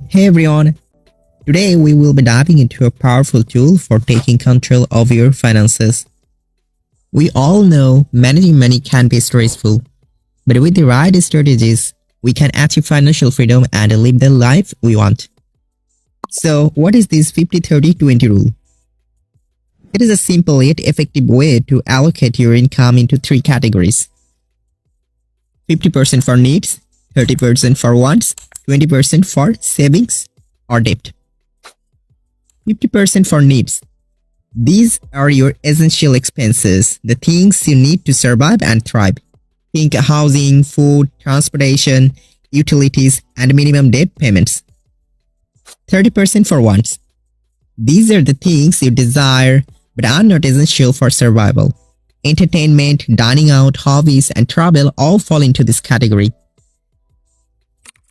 Hey everyone, today we will be diving into a powerful tool for taking control of your finances. We all know managing money can be stressful, but with the right strategies, we can achieve financial freedom and live the life we want. So, what is this 50-30-20 rule? It is a simple yet effective way to allocate your income into three categories: 50% for needs, 30% for wants, 20% for savings or debt. 50% for needs. These are your essential expenses, the things you need to survive and thrive. Think housing, food, transportation, utilities, and minimum debt payments. 30% for wants. These are the things you desire but are not essential for survival. Entertainment, dining out, hobbies, and travel all fall into this category.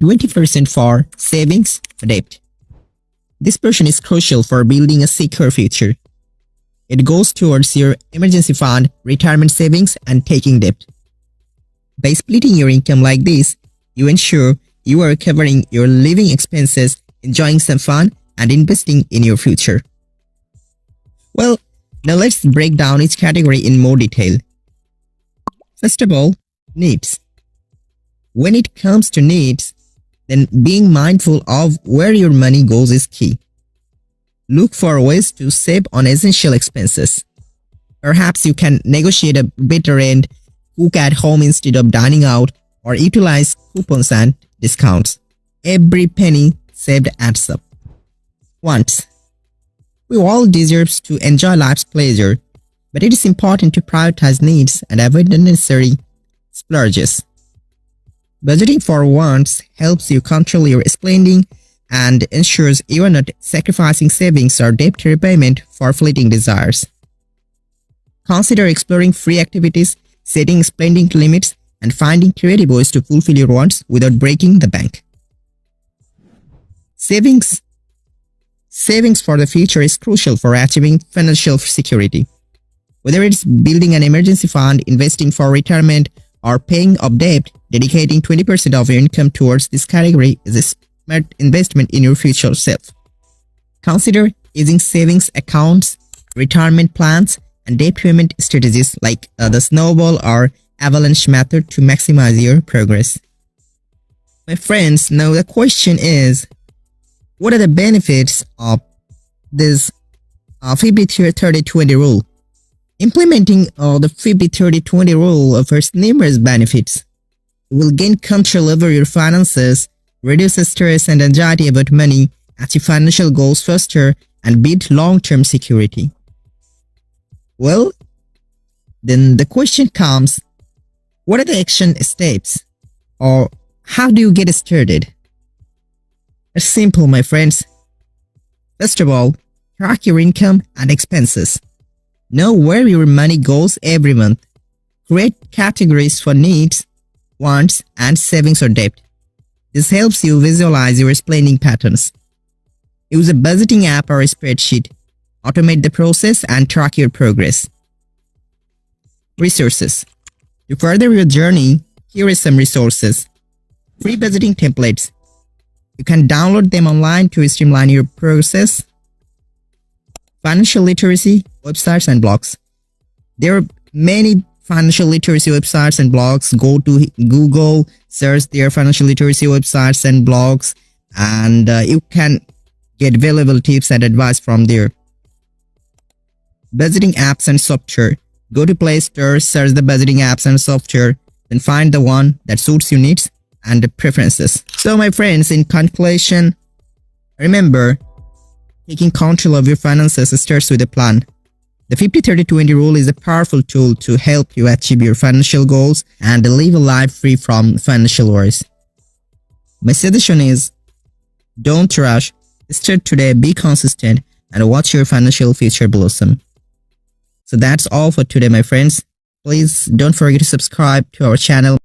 20% for savings or debt. This portion is crucial for building a secure future. It goes towards your emergency fund, retirement savings, and taking debt. By splitting your income like this, you ensure you are covering your living expenses, enjoying some fun, and investing in your future. Well, now let's break down each category in more detail. First of all, needs. When it comes to needs, then being mindful of where your money goes is key. Look for ways to save on essential expenses. Perhaps you can negotiate a better rent, cook at home instead of dining out, or utilize coupons and discounts. Every penny saved adds up. Wants. We all deserve to enjoy life's pleasure, but it is important to prioritize needs and avoid unnecessary splurges. Budgeting for wants helps you control your spending and ensures you are not sacrificing savings or debt repayment for fleeting desires. Consider exploring free activities, setting spending limits, and finding creative ways to fulfill your wants without breaking the bank. Savings for the future is crucial for achieving financial security. Whether it's building an emergency fund, investing for retirement, or paying off debt, dedicating 20% of your income towards this category is a smart investment in your future self. Consider using savings accounts, retirement plans, and debt payment strategies like the snowball or avalanche method to maximize your progress. My friends, now the question is, what are the benefits of this 50-30-20 rule? Implementing the 50-30-20 rule offers numerous benefits. You will gain control over your finances, reduce stress and anxiety about money, achieve financial goals faster, and build long-term security. Well, then the question comes, what are the action steps? Or how do you get started? It's simple, my friends. First of all, track your income and expenses. Know where your money goes every month. Create categories for needs, wants, and savings or debt. This helps you visualize your spending patterns. Use a budgeting app or a spreadsheet. Automate the process and track your progress. Resources. To further your journey, here are some resources. Free budgeting templates. You can download them online to streamline your process. Financial literacy websites and blogs. There are many financial literacy websites and blogs. Go to Google, search their financial literacy websites and blogs, and you can get valuable tips and advice from there. Budgeting apps and software. Go to Play Store, search the budgeting apps and software, then find the one that suits your needs and preferences. So my friends, in conclusion, remember, taking control of your finances starts with a plan. The 50-30-20 rule is a powerful tool to help you achieve your financial goals and live a life free from financial worries. My suggestion is, don't rush, start today, be consistent, and watch your financial future blossom. So that's all for today, my friends. Please don't forget to subscribe to our channel.